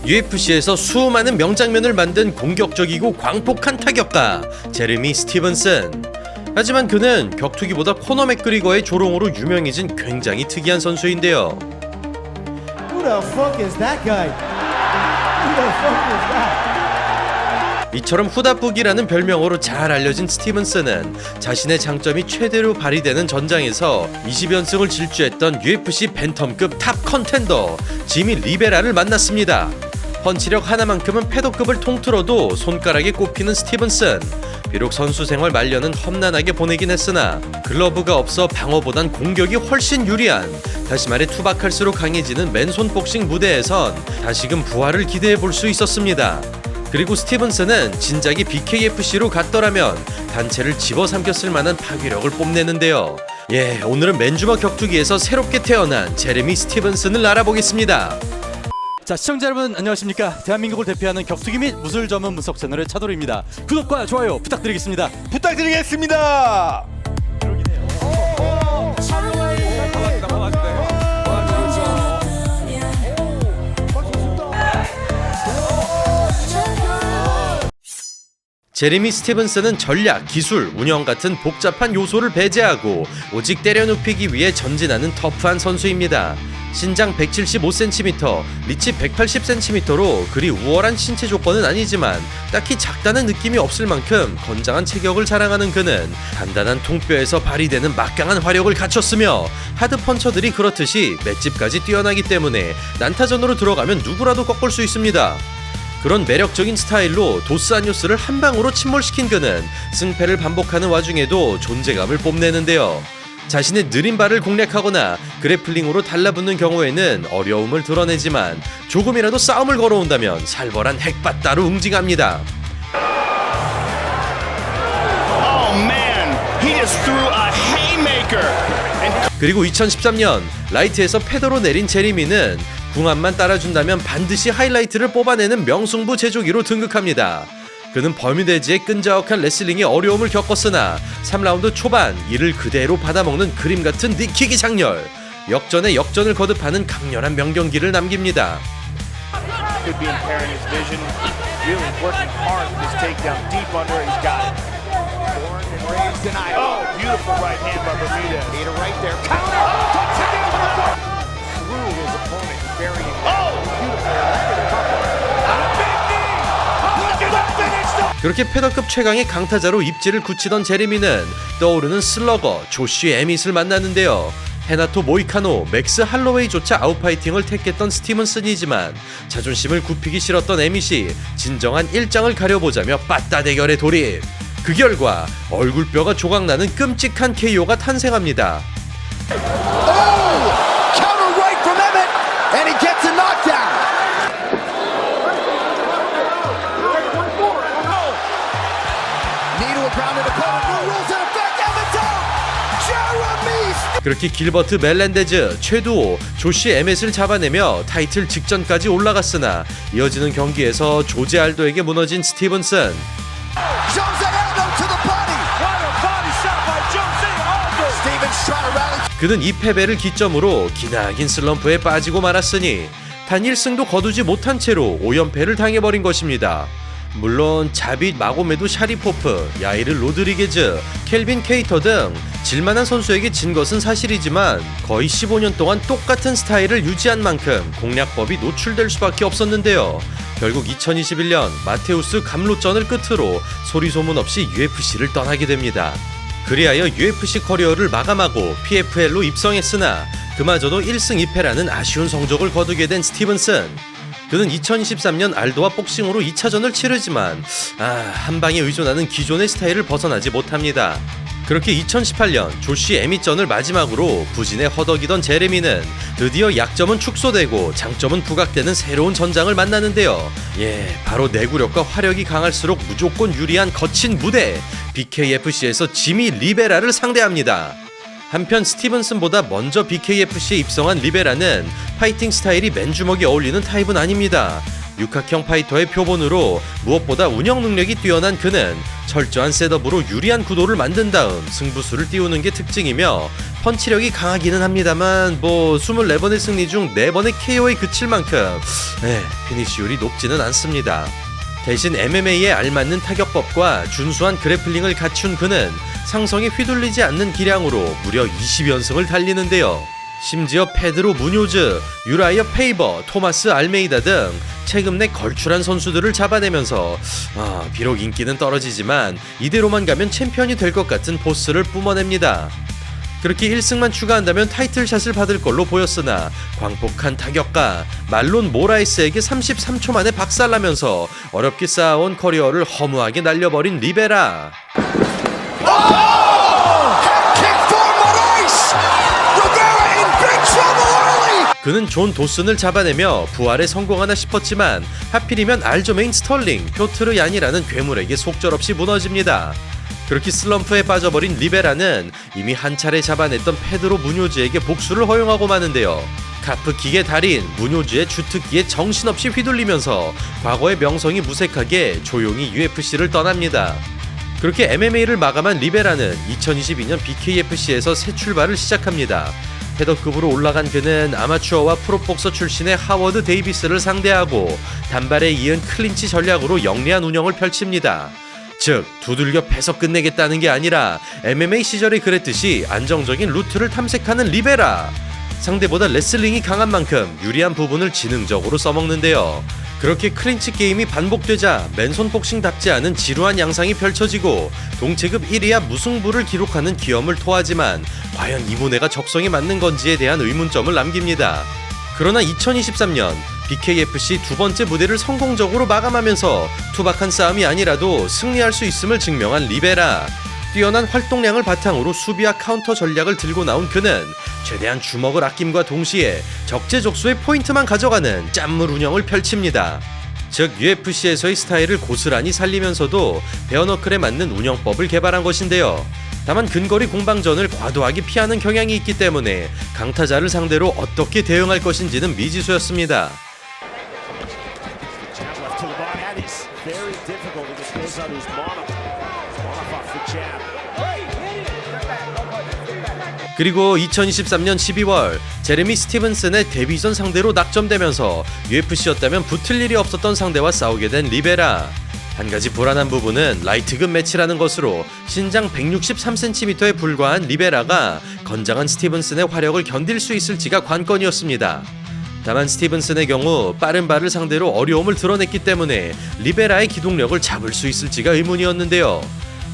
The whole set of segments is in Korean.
UFC에서 수많은 명장면을 만든 공격적이고 광폭한 타격가 제레미 스티븐슨. 하지만 그는 격투기보다 코너 맥그리거의 조롱으로 유명해진 굉장히 특이한 선수인데요. Who the fuck is that guy? Who the fuck is that? 이처럼 후다북이라는 별명으로 잘 알려진 스티븐슨은 자신의 장점이 최대로 발휘되는 전장에서 20연승을 질주했던 UFC 벤텀급 탑 컨텐더 지미 리베라를 만났습니다. 펀치력 하나만큼은 패더급을 통틀어도 손가락에 꼽히는 스티븐슨. 비록 선수 생활 말년은 험난하게 보내긴 했으나 글러브가 없어 방어보단 공격이 훨씬 유리한, 다시 말해 투박할수록 강해지는 맨손 복싱 무대에선 다시금 부활을 기대해볼 수 있었습니다. 그리고 스티븐슨은 진작에 BKFC로 갔더라면 단체를 집어삼켰을 만한 파괴력을 뽐내는데요. 오늘은 맨주먹 격투기에서 새롭게 태어난 제레미 스티븐슨을 알아보겠습니다. 자, 시청자 여러분 안녕하십니까? 대한민국을 대표하는 격투기 및 무술 전문 분석 채널의 차돌입니다. 구독과 좋아요 부탁드리겠습니다. 부탁드리겠습니다. 제레미 스티븐슨은 전략, 기술, 운영 같은 복잡한 요소를 배제하고 오직 때려눕히기 위해 전진하는 터프한 선수입니다. 신장 175cm, 리치 180cm로 그리 우월한 신체 조건은 아니지만 딱히 작다는 느낌이 없을 만큼 건장한 체격을 자랑하는 그는 단단한 통뼈에서 발휘되는 막강한 화력을 갖췄으며 하드 펀처들이 그렇듯이 맷집까지 뛰어나기 때문에 난타전으로 들어가면 누구라도 꺾을 수 있습니다. 그런 매력적인 스타일로 도스 안요스를 한 방으로 침몰시킨 그는 승패를 반복하는 와중에도 존재감을 뽐내는데요. 자신의 느린 발을 공략하거나 그래플링으로 달라붙는 경우에는 어려움을 드러내지만 조금이라도 싸움을 걸어온다면 살벌한 핵바다로 응징합니다. 그리고 2013년 라이트에서 패더로 내린 제리미는 궁합만 따라준다면 반드시 하이라이트를 뽑아내는 명승부 제조기로 등극합니다. 그는 버뮤대지의 끈적한 레슬링에 어려움을 겪었으나 3라운드 초반 이를 그대로 받아먹는 그림 같은 니킥이 장렬, 역전에 역전을 거듭하는 강렬한 명경기를 남깁니다. 그렇게 패더급 최강의 강타자로 입지를 굳히던 제레미는 떠오르는 슬러거 조시 에밋을 만났는데요. 헤나토 모이카노, 맥스 할로웨이조차 아웃파이팅을 택했던 스티븐슨이지만 자존심을 굽히기 싫었던 에밋이 진정한 일장을 가려보자며 빠따 대결에 돌입. 그 결과 얼굴뼈가 조각나는 끔찍한 KO가 탄생합니다. 그렇게 길버트 멜렌데즈, 최두호, 조시 에멧을 잡아내며 타이틀 직전까지 올라갔으나 이어지는 경기에서 조제 알도에게 무너진 스티븐슨. 그는 이 패배를 기점으로 기나긴 슬럼프에 빠지고 말았으니 단 1승도 거두지 못한 채로 5연패를 당해버린 것입니다. 물론 자빗 마고메드 샤리포프, 야이르 로드리게즈, 켈빈 케이터 등 질만한 선수에게 진 것은 사실이지만 거의 15년 동안 똑같은 스타일을 유지한 만큼 공략법이 노출될 수밖에 없었는데요. 결국 2021년 마테우스 감로전을 끝으로 소리소문 없이 UFC를 떠나게 됩니다. 그리하여 UFC 커리어를 마감하고 PFL로 입성했으나 그마저도 1승 2패라는 아쉬운 성적을 거두게 된 스티븐슨. 그는 2023년 알도와 복싱으로 2차전을 치르지만 한 방에 의존하는 기존의 스타일을 벗어나지 못합니다. 그렇게 2018년 조시 에밋전을 마지막으로 부진에 허덕이던 제레미는 드디어 약점은 축소되고 장점은 부각되는 새로운 전장을 만나는데요. 바로 내구력과 화력이 강할수록 무조건 유리한 거친 무대 BKFC에서 지미 리베라를 상대합니다. 한편 스티븐슨보다 먼저 BKFC에 입성한 리베라는 파이팅 스타일이 맨주먹이 어울리는 타입은 아닙니다. 육각형 파이터의 표본으로 무엇보다 운영 능력이 뛰어난 그는 철저한 셋업으로 유리한 구도를 만든 다음 승부수를 띄우는 게 특징이며 펀치력이 강하기는 합니다만 24번의 승리 중 4번의 KO에 그칠 만큼 피니시율이 높지는 않습니다. 대신 MMA에 알맞는 타격법과 준수한 그래플링을 갖춘 그는 상성에 휘둘리지 않는 기량으로 무려 20연승을 달리는데요. 심지어 페드로 무뇨즈, 유라이어 페이버, 토마스 알메이다 등 최근 내 걸출한 선수들을 잡아내면서 비록 인기는 떨어지지만 이대로만 가면 챔피언이 될 것 같은 보스를 뿜어냅니다. 그렇게 1승만 추가한다면 타이틀샷을 받을 걸로 보였으나 광폭한 타격가 말론 모라이스에게 33초 만에 박살나면서 어렵게 쌓아온 커리어를 허무하게 날려버린 리베라. 그는 존 도슨을 잡아내며 부활에 성공하나 싶었지만 하필이면 알저메인 스털링, 표트르 얀이라는 괴물에게 속절없이 무너집니다. 그렇게 슬럼프에 빠져버린 리베라는 이미 한 차례 잡아냈던 페드로 무뇨즈에게 복수를 허용하고 마는데요. 카프킥의 달인 무뇨즈의 주특기에 정신없이 휘둘리면서 과거의 명성이 무색하게 조용히 UFC를 떠납니다. 그렇게 MMA를 마감한 리베라는 2022년 BKFC에서 새 출발을 시작합니다. 패더급으로 올라간 그는 아마추어와 프로복서 출신의 하워드 데이비스를 상대하고 단발에 이은 클린치 전략으로 영리한 운영을 펼칩니다. 즉 두들겨 패서 끝내겠다는 게 아니라 MMA 시절에 그랬듯이 안정적인 루트를 탐색하는 리베라. 상대보다 레슬링이 강한 만큼 유리한 부분을 지능적으로 써먹는데요. 그렇게 클린치 게임이 반복되자 맨손 복싱답지 않은 지루한 양상이 펼쳐지고 동체급 1위와 무승부를 기록하는 기염을 토하지만 과연 이분해가 적성에 맞는 건지에 대한 의문점을 남깁니다. 그러나 2023년 BKFC 두 번째 무대를 성공적으로 마감하면서 투박한 싸움이 아니라도 승리할 수 있음을 증명한 리베라. 뛰어난 활동량을 바탕으로 수비와 카운터 전략을 들고 나온 그는 최대한 주먹을 아낌과 동시에 적재적소의 포인트만 가져가는 짠물 운영을 펼칩니다. 즉 UFC에서의 스타일을 고스란히 살리면서도 베어너클에 맞는 운영법을 개발한 것인데요. 다만 근거리 공방전을 과도하게 피하는 경향이 있기 때문에 강타자를 상대로 어떻게 대응할 것인지는 미지수였습니다. 그리고 2023년 12월 제레미 스티븐슨의 데뷔전 상대로 낙점되면서 UFC였다면 붙을 일이 없었던 상대와 싸우게 된 리베라. 한 가지 불안한 부분은 라이트급 매치라는 것으로 신장 163cm에 불과한 리베라가 건장한 스티븐슨의 화력을 견딜 수 있을지가 관건이었습니다. 다만 스티븐슨의 경우 빠른 발을 상대로 어려움을 드러냈기 때문에 리베라의 기동력을 잡을 수 있을지가 의문이었는데요.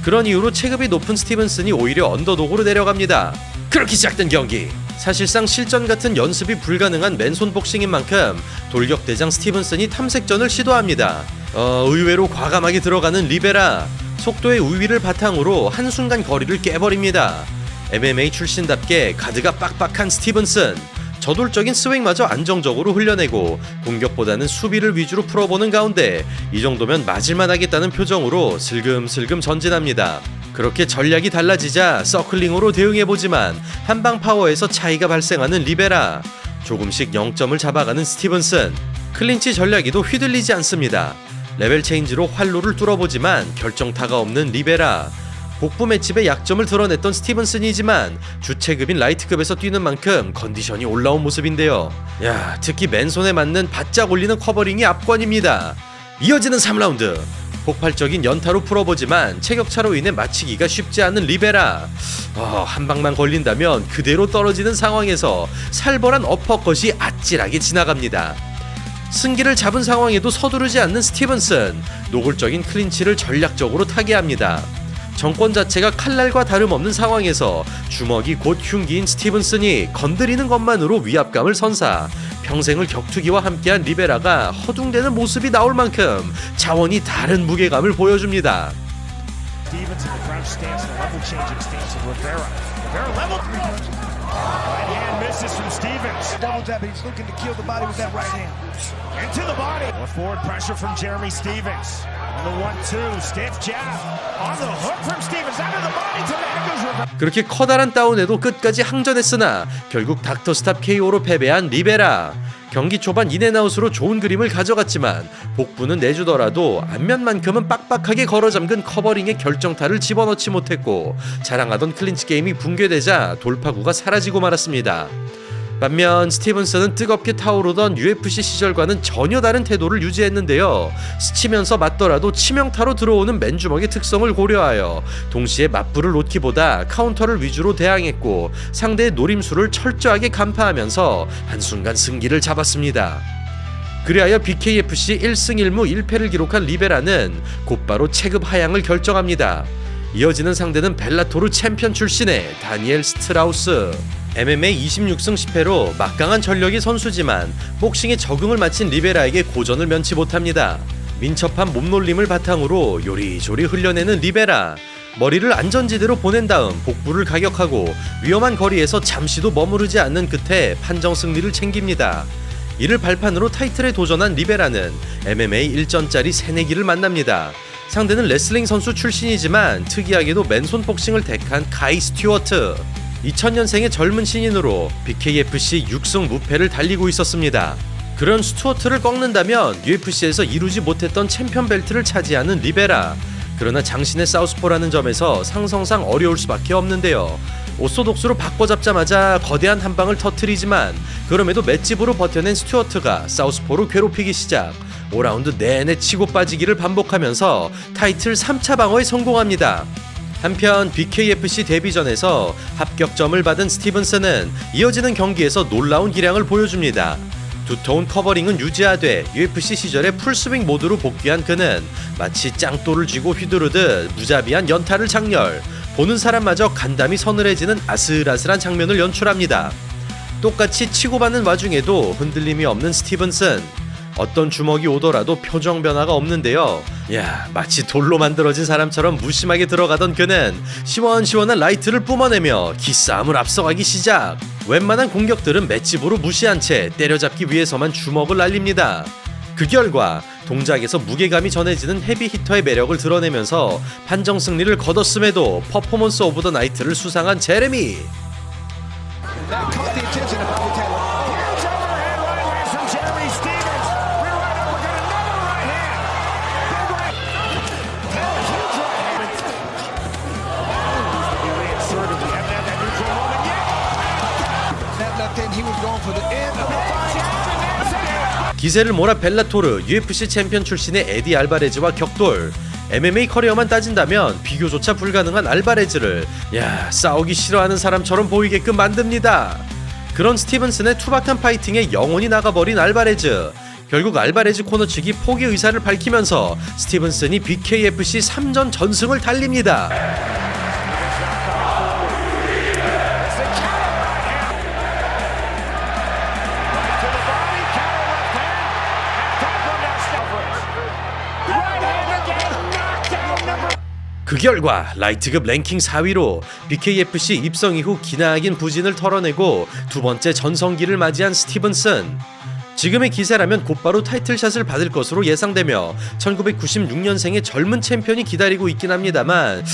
그런 이유로 체급이 높은 스티븐슨이 오히려 언더독으로 내려갑니다. 그렇게 시작된 경기. 사실상 실전 같은 연습이 불가능한 맨손 복싱인 만큼 돌격대장 스티븐슨이 탐색전을 시도합니다. 의외로 과감하게 들어가는 리베라. 속도의 우위를 바탕으로 한순간 거리를 깨버립니다. MMA 출신답게 가드가 빡빡한 스티븐슨. 저돌적인 스윙마저 안정적으로 흘려내고 공격보다는 수비를 위주로 풀어보는 가운데 이 정도면 맞을만 하겠다는 표정으로 슬금슬금 전진합니다. 그렇게 전략이 달라지자 서클링으로 대응해보지만 한방 파워에서 차이가 발생하는 리베라. 조금씩 0점을 잡아가는 스티븐슨. 클린치 전략에도 휘둘리지 않습니다. 레벨 체인지로 활로를 뚫어보지만 결정타가 없는 리베라. 복부 맷집의 약점을 드러냈던 스티븐슨이지만 주체급인 라이트급에서 뛰는 만큼 컨디션이 올라온 모습인데요. 특히 맨손에 맞는 바짝 올리는 커버링이 압권입니다. 이어지는 3라운드. 폭발적인 연타로 풀어보지만 체격차로 인해 맞히기가 쉽지 않은 리베라. 한 방만 걸린다면 그대로 떨어지는 상황에서 살벌한 어퍼컷이 아찔하게 지나갑니다. 승기를 잡은 상황에도 서두르지 않는 스티븐슨. 노골적인 클린치를 전략적으로 타개합니다. 정권 자체가 칼날과 다름없는 상황에서 주먹이 곧 흉기인 스티븐슨이 건드리는 것만으로 위압감을 선사. 평생을 격투기와 함께한 리베라가 허둥대는 모습이 나올 만큼 차원이 다른 무게감을 보여줍니다. Misses from Stevens. Double tap. He's looking to kill the body with that right hand. Into the body. More forward pressure from Jeremy Stevens. On the 1-2, stiff jab. On the hook from Stevens, out of the body to Magno's reverse. 그렇게 커다란 다운에도 끝까지 항전했으나 결국 닥터스탑 KO로 패배한 리베라. 경기 초반 인앤아웃으로 좋은 그림을 가져갔지만 복부는 내주더라도 안면만큼은 빡빡하게 걸어잠근 커버링에 결정타를 집어넣지 못했고 자랑하던 클린치 게임이 붕괴되자 돌파구가 사라지고 말았습니다. 반면 스티븐슨은 뜨겁게 타오르던 UFC 시절과는 전혀 다른 태도를 유지했는데요. 스치면서 맞더라도 치명타로 들어오는 맨주먹의 특성을 고려하여 동시에 맞불을 놓기보다 카운터를 위주로 대항했고 상대의 노림수를 철저하게 간파하면서 한순간 승기를 잡았습니다. 그리하여 BKFC 1승 1무 1패를 기록한 리베라는 곧바로 체급 하향을 결정합니다. 이어지는 상대는 벨라토르 챔피언 출신의 다니엘 스트라우스. MMA 26승 10패로 막강한 전력의 선수지만 복싱에 적응을 마친 리베라에게 고전을 면치 못합니다. 민첩한 몸놀림을 바탕으로 요리조리 흘려내는 리베라. 머리를 안전지대로 보낸 다음 복부를 가격하고 위험한 거리에서 잠시도 머무르지 않는 끝에 판정 승리를 챙깁니다. 이를 발판으로 타이틀에 도전한 리베라는 MMA 1전짜리 새내기를 만납니다. 상대는 레슬링 선수 출신이지만 특이하게도 맨손 복싱을 택한 카이 스튜어트. 2000년생의 젊은 신인으로 BKFC 6승 무패를 달리고 있었습니다. 그런 스튜어트를 꺾는다면 UFC에서 이루지 못했던 챔피언 벨트를 차지하는 리베라. 그러나 장신의 사우스포라는 점에서 상성상 어려울 수밖에 없는데요. 오소독스로 바꿔잡자마자 거대한 한 방을 터뜨리지만 그럼에도 맷집으로 버텨낸 스튜어트가 사우스포로 괴롭히기 시작. 5라운드 내내 치고 빠지기를 반복하면서 타이틀 3차 방어에 성공합니다. 한편 BKFC 데뷔전에서 합격점을 받은 스티븐슨은 이어지는 경기에서 놀라운 기량을 보여줍니다. 두터운 커버링은 유지하되 UFC 시절의 풀스윙 모드로 복귀한 그는 마치 짱돌을 쥐고 휘두르듯 무자비한 연타를 장렬, 보는 사람마저 간담이 서늘해지는 아슬아슬한 장면을 연출합니다. 똑같이 치고받는 와중에도 흔들림이 없는 스티븐슨. 어떤 주먹이 오더라도 표정 변화가 없는데요. 마치 돌로 만들어진 사람처럼 무심하게 들어가던 그는 시원시원한 라이트를 뿜어내며 기싸움을 앞서가기 시작. 웬만한 공격들은 맷집으로 무시한 채 때려잡기 위해서만 주먹을 날립니다. 그 결과 동작에서 무게감이 전해지는 헤비히터의 매력을 드러내면서 판정 승리를 거뒀음에도 퍼포먼스 오브 더 나이트를 수상한 제레미. 기세를 몰아 벨라토르 UFC 챔피언 출신의 에디 알바레즈와 격돌. MMA 커리어만 따진다면 비교조차 불가능한 알바레즈를 싸우기 싫어하는 사람처럼 보이게끔 만듭니다. 그런 스티븐슨의 투박한 파이팅에 영혼이 나가버린 알바레즈. 결국 알바레즈 코너 측이 포기 의사를 밝히면서 스티븐슨이 BKFC 3전 전승을 달립니다. 그 결과 라이트급 랭킹 4위로 BKFC 입성 이후 기나긴 부진을 털어내고 두 번째 전성기를 맞이한 스티븐슨. 지금의 기세라면 곧바로 타이틀샷을 받을 것으로 예상되며 1996년생의 젊은 챔피언이 기다리고 있긴 합니다만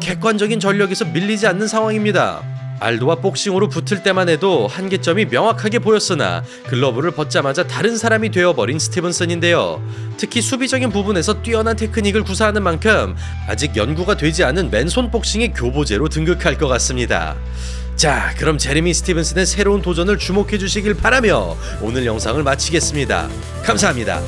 객관적인 전력에서 밀리지 않는 상황입니다. 알도와 복싱으로 붙을 때만 해도 한계점이 명확하게 보였으나 글러브를 벗자마자 다른 사람이 되어버린 스티븐슨인데요. 특히 수비적인 부분에서 뛰어난 테크닉을 구사하는 만큼 아직 연구가 되지 않은 맨손 복싱의 교보제로 등극할 것 같습니다. 자, 그럼 제레미 스티븐슨의 새로운 도전을 주목해 주시길 바라며 오늘 영상을 마치겠습니다. 감사합니다.